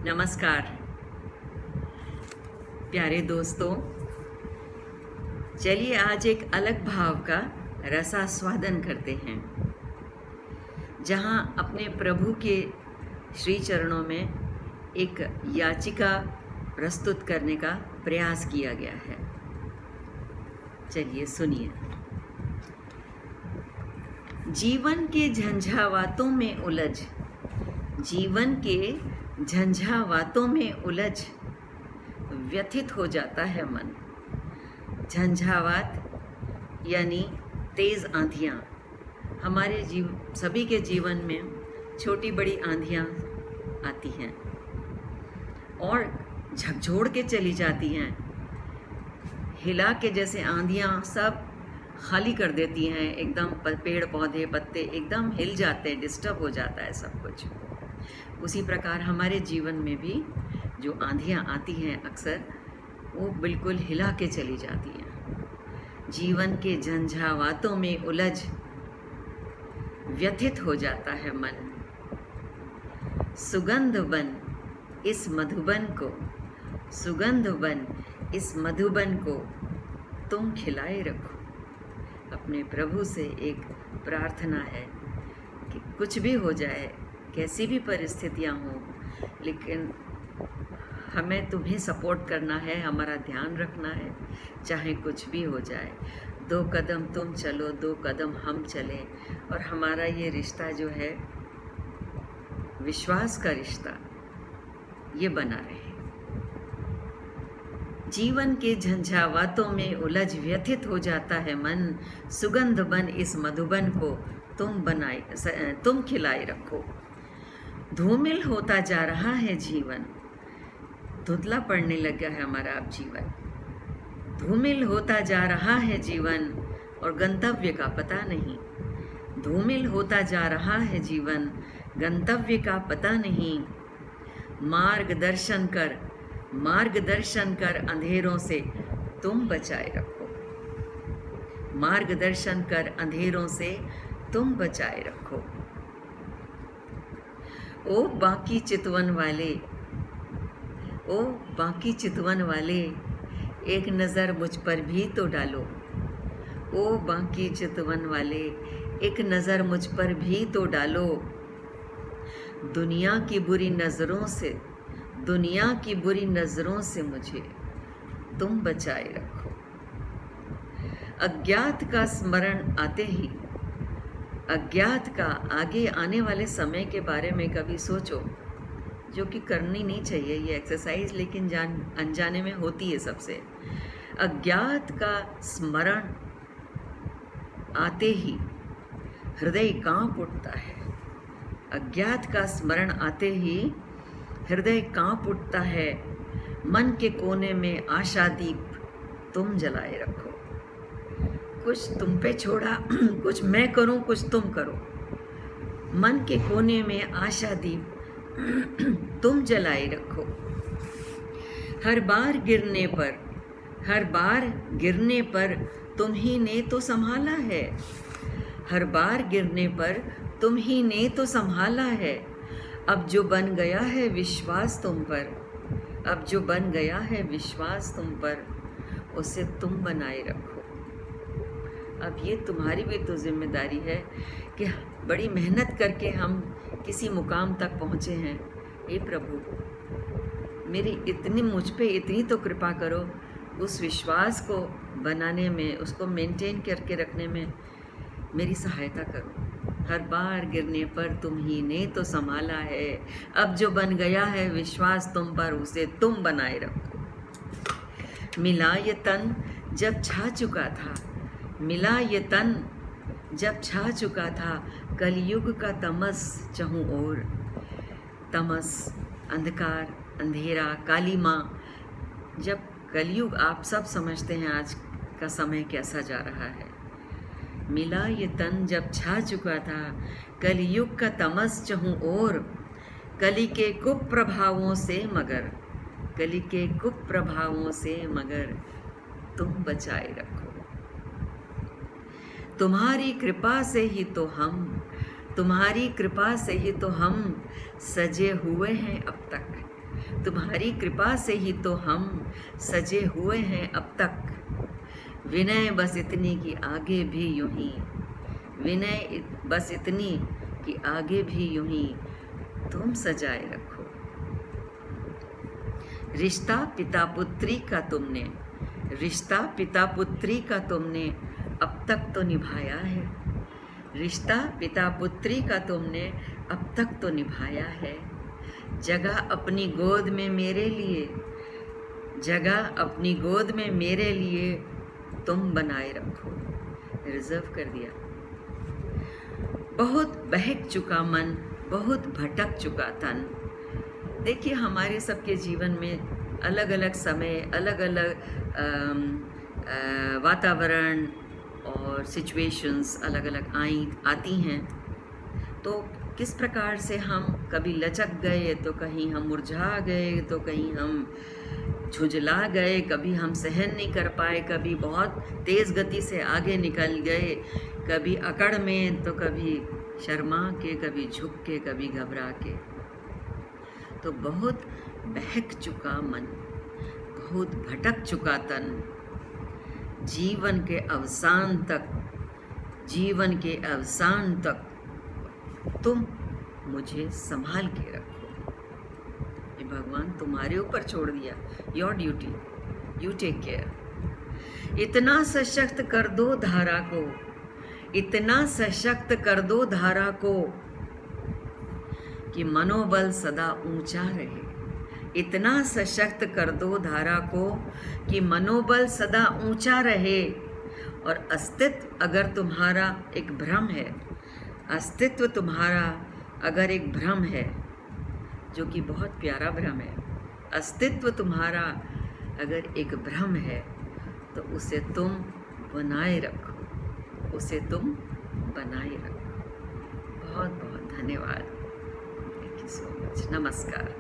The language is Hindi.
नमस्कार प्यारे दोस्तों, चलिए आज एक अलग भाव का रसास्वादन करते हैं, जहां अपने प्रभु के श्री चरणों में एक याचिका प्रस्तुत करने का प्रयास किया गया है। चलिए सुनिए। जीवन के झंझावातों में उलझ, जीवन के झंझावातों में उलझ व्यथित हो जाता है मन। झंझावात यानी तेज़ आंधियाँ। हमारे सभी के जीवन में छोटी बड़ी आंधियाँ आती हैं और झकझोर के चली जाती हैं, हिला के जैसे आंधियाँ सब खाली कर देती हैं। एकदम पेड़ पौधे पत्ते एकदम हिल जाते हैं, डिस्टर्ब हो जाता है सब कुछ। उसी प्रकार हमारे जीवन में भी जो आंधियाँ आती हैं अक्सर वो बिल्कुल हिला के चली जाती हैं। जीवन के झंझावातों में उलझ व्यथित हो जाता है मन। सुगंध बन इस मधुबन को, सुगंध बन इस मधुबन को तुम खिलाए रखो। अपने प्रभु से एक प्रार्थना है कि कुछ भी हो जाए, कैसी भी परिस्थितियां हों, लेकिन हमें तुम्हें सपोर्ट करना है, हमारा ध्यान रखना है, चाहे कुछ भी हो जाए। 2 कदम तुम चलो, 2 कदम हम चलें, और हमारा ये रिश्ता जो है विश्वास का रिश्ता, ये बना रहे। जीवन के झंझावातों में उलझ व्यथित हो जाता है मन। सुगंध बन इस मधुबन को तुम खिलाए रखो। धूमिल होता जा रहा है जीवन, धुंधला पड़ने लगा है हमारा अब जीवन। धूमिल होता जा रहा है जीवन और गंतव्य का पता नहीं। धूमिल होता जा रहा है जीवन, गंतव्य का पता नहीं। मार्गदर्शन कर अंधेरों से तुम बचाए रखो। मार्गदर्शन कर अंधेरों से तुम बचाए रखो। ओ बाकी चितवन वाले, ओ बाकी चितवन वाले, एक नज़र मुझ पर भी तो डालो। ओ बाकी चितवन वाले, एक नज़र मुझ पर भी तो डालो। दुनिया की बुरी नज़रों से, दुनिया की बुरी नज़रों से मुझे तुम बचाए रखो। अज्ञात का स्मरण आते ही, अज्ञात का आगे आने वाले समय के बारे में कभी सोचो, जो कि करनी नहीं चाहिए ये एक्सरसाइज, लेकिन अनजाने में होती है सबसे। अज्ञात का स्मरण आते ही हृदय कांप उठता है। अज्ञात का स्मरण आते ही हृदय कांप उठता है। मन के कोने में आशा दीप तुम जलाए रखो। कुछ तुम पे छोड़ा, कुछ मैं करूं, कुछ तुम करो। मन के कोने में आशा दीप तुम जलाए रखो। हर बार गिरने पर तुम ही ने तो संभाला है। हर बार गिरने पर तुम ही ने तो संभाला है। अब जो बन गया है विश्वास तुम पर, अब जो बन गया है विश्वास तुम पर, उसे तुम बनाए रखो। अब ये तुम्हारी भी तो जिम्मेदारी है कि बड़ी मेहनत करके हम किसी मुकाम तक पहुँचे हैं। हे प्रभु, मुझ पे इतनी तो कृपा करो, उस विश्वास को बनाने में, उसको मेंटेन करके रखने में मेरी सहायता करो। हर बार गिरने पर तुम ही ने तो संभाला है। अब जो बन गया है विश्वास तुम पर, उसे तुम बनाए रखो। मिला ये तन जब छा चुका था, मिला ये तन जब छा चुका था, कलयुग का तमस चहूँ ओर। तमस, अंधकार, अंधेरा, काली माँ, जब कलयुग, आप सब समझते हैं आज का समय कैसा जा रहा है। मिला ये तन जब छा चुका था, कलयुग का तमस चहूँ ओर। कली के कुप्रभावों से मगर, कली के कुप्रभावों से मगर तुम बचाए रखो। तुम्हारी कृपा से ही तो हम, तुम्हारी कृपा से ही तो हम सजे हुए हैं अब तक। तुम्हारी कृपा से ही तो हम सजे हुए हैं अब तक। विनय बस इतनी कि आगे भी यूं ही, विनय बस इतनी कि आगे भी यूं ही तुम सजाए रखो। रिश्ता पिता पुत्री का तुमने, रिश्ता पिता पुत्री का तुमने अब तक तो निभाया है। रिश्ता पिता पुत्री का तुमने अब तक तो निभाया है। जगह अपनी गोद में मेरे लिए, जगह अपनी गोद में मेरे लिए तुम बनाए रखो। रिजर्व कर दिया। बहुत बहक चुका मन, बहुत भटक चुका तन। देखिए, हमारे सबके जीवन में अलग अलग समय, अलग अलग वातावरण और सिचुएशंस अलग अलग आती हैं। तो किस प्रकार से हम कभी लचक गए, तो कहीं हम मुरझा गए, तो कहीं हम झुंझला गए, कभी हम सहन नहीं कर पाए, कभी बहुत तेज़ गति से आगे निकल गए, कभी अकड़ में, तो कभी शर्मा के, कभी झुक के, कभी घबरा के। तो बहुत बहक चुका मन, बहुत भटक चुका तन। जीवन के अवसान तक, जीवन के अवसान तक तुम मुझे संभाल के रखो। ये भगवान तुम्हारे ऊपर छोड़ दिया। Your duty, you take care. इतना सशक्त कर दो धारा को, इतना सशक्त कर दो धारा को कि मनोबल सदा ऊंचा रहे। इतना सशक्त कर दो धारा को कि मनोबल सदा ऊंचा रहे। और अस्तित्व अगर तुम्हारा एक भ्रम है, अस्तित्व तुम्हारा अगर एक भ्रम है, जो कि बहुत प्यारा भ्रम है, अस्तित्व तुम्हारा अगर एक भ्रम है, तो उसे तुम बनाए रखो, उसे तुम बनाए रखो। बहुत बहुत धन्यवाद। Thank you so much. नमस्कार।